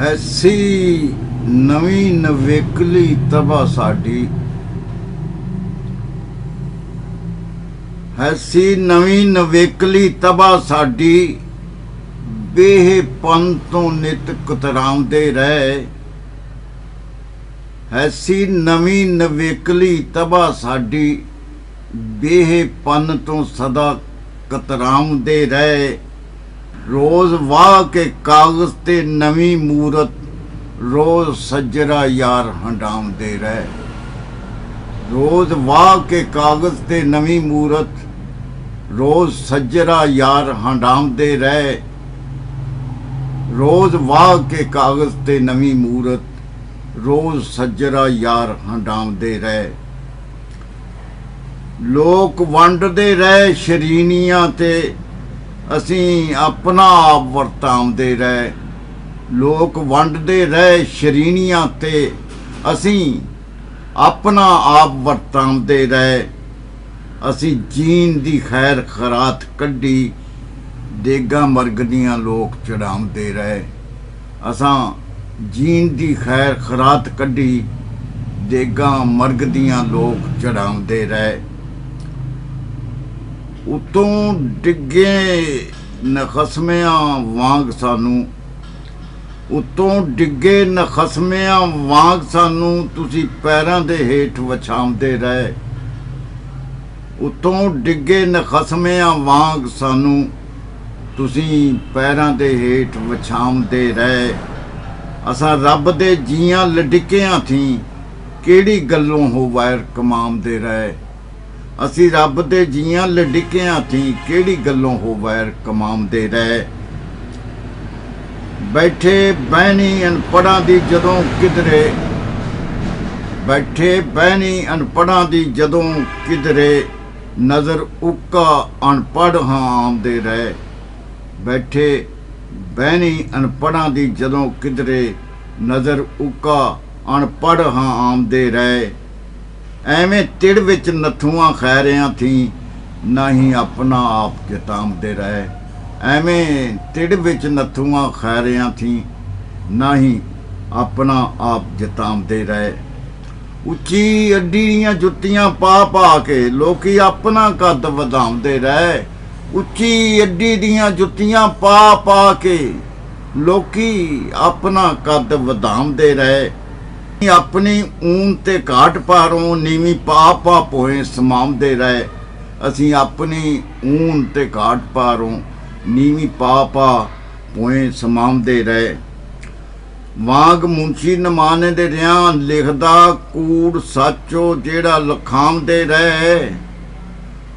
ਐਸੀ ਨਵੀਂ ਨਵੇਕਲੀ ਤਬਾਹ ਸਾਡੀ, ਐਸੀ ਨਵੀਂ ਨਵੇਕਲੀ ਤਬਾਹ ਸਾਡੀ, ਬੇਹ ਪੰਨ ਤੋਂ ਨਿਤ ਕੁਤਰਾਉਂਦੇ ਰਹੇ। ਐਸੀ ਨਵੀਂ ਨਵੇਕਲੀ ਤਬਾਹ ਸਾਡੀ, ਬੇਹ ਪੰਨ ਤੋਂ ਸਦਾ ਕਤਰਾਉਂਦੇ ਰਹੇ। ਰੋਜ਼ ਵਾਹ ਕੇ ਕਾਗਜ਼ ਤੇ ਨਵੀਂ ਮੂਰਤ, ਰੋਜ਼ ਸੱਜਰਾ ਯਾਰ ਹੰਡਾਉਂਦੇ ਰਹੇ। ਰੋਜ਼ ਵਾਹ ਕੇ ਕਾਗਜ਼ ਤੇ ਨਵੀਂ ਮੂਰਤ, ਰੋਜ਼ ਸੱਜਰਾ ਯਾਰ ਹੰਡਾਉਂਦੇ ਰਹੇ। ਰੋਜ਼ ਵਾਹ ਕੇ ਕਾਗਜ਼ ਤੇ ਨਵੀਂ ਮੂਰਤ, ਰੋਜ਼ ਸੱਜਰਾ ਯਾਰ ਹੰਡਾਉਂਦੇ ਰਹੇ। ਲੋਕ ਵੰਡਦੇ ਰਹੇ ਸ਼ਰੀਨੀਆਂ ਤੇ, ਅਸੀਂ ਆਪਣਾ ਆਪ ਵਰਤਾਉਂਦੇ ਰਹੇ। ਲੋਕ ਵੰਡਦੇ ਰਹੇ ਸ਼ਰੀਨੀਆਂ ਤੇ, ਅਸੀਂ ਆਪਣਾ ਆਪ ਵਰਤਾਉਂਦੇ ਰਹੇ। ਅਸੀਂ ਜੀਣ ਦੀ ਖੈਰ ਖਰਾਤ ਕੱਢੀ, ਦੇਗਾਂ ਮਰਗ ਦੀਆਂ ਲੋਕ ਚੜਾਉਂਦੇ ਰਹੇ। ਅਸਾਂ ਜੀਣ ਦੀ ਖੈਰ ਖਰਾਤ ਕੱਢੀ, ਦੇਗਾਂ ਮਰਗ ਦੀਆਂ ਲੋਕ ਚੜਾਉਂਦੇ ਰਹੇ। ਉਤੋਂ ਡਿੱਗੇ ਨਖਸਮਿਆਂ ਵਾਂਗ ਸਾਨੂੰ, ਉਤੋਂ ਡਿੱਗੇ ਨਖਸਮਿਆਂ ਵਾਂਗ ਸਾਨੂੰ, ਤੁਸੀਂ ਪੈਰਾਂ ਦੇ ਹੇਠ ਵਿਛਾਉਂਦੇ ਰਹੇ। ਉਤੋਂ ਡਿੱਗੇ ਨਖਸਮਿਆਂ ਵਾਂਗ ਸਾਨੂੰ, ਤੁਸੀਂ ਪੈਰਾਂ ਦੇ ਹੇਠ ਵਿਛਾਉਂਦੇ ਰਹੇ। ਅਸਾਂ ਰੱਬ ਦੇ ਜੀਆਂ ਲਡਿੱਕਿਆਂ ਥੀ, ਕਿਹੜੀ ਗੱਲੋਂ ਹੋ ਵੈਰ ਕਮਾਉਂਦੇ ਰਹੇ। ਅਸੀਂ ਰੱਬ ਦੇ ਜੀਆਂ ਲਡਿੱਕਿਆਂ ਥੀ, ਕਿਹੜੀ ਗੱਲੋਂ ਹੋ ਵੈਰ ਕਮਾਉਂਦੇ ਰਹੇ। ਬੈਠੇ ਬਹਿਣੀ ਅਨਪੜ੍ਹਾਂ ਦੀ ਜਦੋਂ ਕਿਧਰੇ, ਬੈਠੇ ਬਹਿਣੀ ਅਨਪੜ੍ਹਾਂ ਦੀ ਜਦੋਂ ਕਿਧਰੇ, ਨਜ਼ਰ ਉੱਕਾ ਅਨਪੜ੍ਹ ਹਾਂ ਆਉਂਦੇ ਰਹੇ। ਬੈਠੇ ਬਹਿਣੀ ਅਨਪੜ੍ਹਾਂ ਦੀ ਜਦੋਂ ਕਿਧਰੇ, ਨਜ਼ਰ ਉੱਕਾ ਅਨਪੜ੍ਹ ਹਾਂ ਆਉਂਦੇ ਰਹੇ। ਐਵੇਂ ਤਿੜ ਵਿੱਚ ਨੱਥੂਆਂ ਖੈਰਿਆਂ ਥੀ, ਨਾ ਹੀ ਆਪਣਾ ਆਪ ਜਤਾਉਂਦੇ ਰਹੇ। ਐਵੇਂ ਤਿੜ ਵਿੱਚ ਨੱਥੂਆਂ ਖੈਰਿਆਂ ਥੀ, ਨਾ ਹੀ ਆਪਣਾ ਆਪ ਜਤਾਉਂਦੇ ਰਹੇ। ਉੱਚੀ ਅੱਡੀ ਦੀਆਂ ਜੁੱਤੀਆਂ ਪਾ ਪਾ ਕੇ ਲੋਕੀ ਆਪਣਾ ਕੱਦ ਵਧਾਉਂਦੇ ਰਹੇ। ਉੱਚੀ ਅੱਡੀ ਦੀਆਂ ਜੁੱਤੀਆਂ ਪਾ ਪਾ ਕੇ ਲੋਕੀ ਆਪਣਾ ਕੱਦ ਵਧਾਉਂਦੇ ਰਹੇ। ਆਪਣੀ ਊਨ ਤੇ ਘਾਟ ਪਾਰੋਂ ਨੀਵੀਂ ਪਾ ਪਾ ਭੋਏ ਸਮਾਉਂਦੇ ਰਹੇ। ਅਸੀਂ ਆਪਣੀ ਊਨ ਤੇ ਘਾਟ ਪਾਰੋਂ ਨੀਵੀਂ ਪਾ ਪਾ ਭੋਏ ਸਮਾਉਂਦੇ ਰਹੇ। ਵਾਂਗ ਮੁਨਸ਼ੀ ਨਮਾਨੇ ਦੇ ਰਿਆਂ ਲਿਖਦਾ ਕੂੜ ਸਾਚੋ ਜਿਹੜਾ ਲਖਾਉਂਦੇ ਰਹੇ।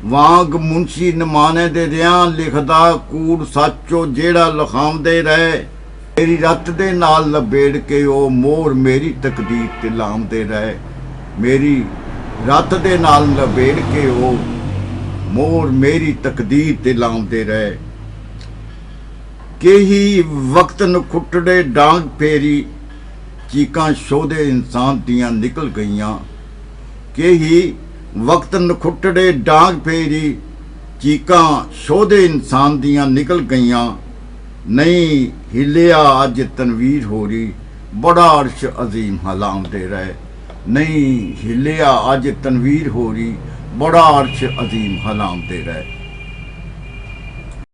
ਵਾਂਗ ਮੁਨਸ਼ੀ ਨਮਾਨੇ ਦੇ ਰਿਆਂ ਲਿਖਦਾ ਕੂੜ ਸਾਚੋ ਜਿਹੜਾ ਲਖਾਉਂਦੇ ਰਹੇ। ਮੇਰੀ ਰੱਤ ਦੇ ਨਾਲ ਲਬੇੜ ਕੇ ਉਹ ਮੋਹਰ ਮੇਰੀ ਤਕਦੀਰ ਤੇ ਲਾਉਂਦੇ ਰਹੇ। ਮੇਰੀ ਰੱਤ ਦੇ ਨਾਲ ਲਬੇੜ ਕੇ ਉਹ ਮੋਹਰ ਮੇਰੀ ਤਕਦੀਰ ਤੇ ਲਾਉਂਦੇ ਰਹੇ। ਕਈ ਵਕਤ ਨਖੁੱਟੜੇ ਡਾਂਗ ਫੇਰੀ, ਚੀਕਾਂ ਸ਼ੋਧੇ ਇਨਸਾਨ ਦੀਆਂ ਨਿਕਲ ਗਈਆਂ। ਕਈ ਵਕਤ ਨਖੁੱਟੜੇ ਡਾਂਗ ਫੇਰੀ, ਚੀਕਾਂ ਸ਼ੋਧੇ ਇਨਸਾਨ ਦੀਆਂ ਨਿਕਲ ਗਈਆਂ। ਨਹੀਂ ਹਿੱਲਿਆ ਅੱਜ ਤਨਵੀਰ ਹੋਰੀ, ਬੜਾ ਅਰਸ਼ ਅਜ਼ੀਮ ਹਲਾਉਂਦੇ ਰਹੇ। ਨਹੀਂ ਹਿੱਲਿਆ ਅੱਜ ਤਨਵੀਰ ਹੋਰੀ, ਬੜਾ ਅਰਸ਼ ਅਜ਼ੀਮ ਹਲਾਉਂਦੇ ਰਹੇ।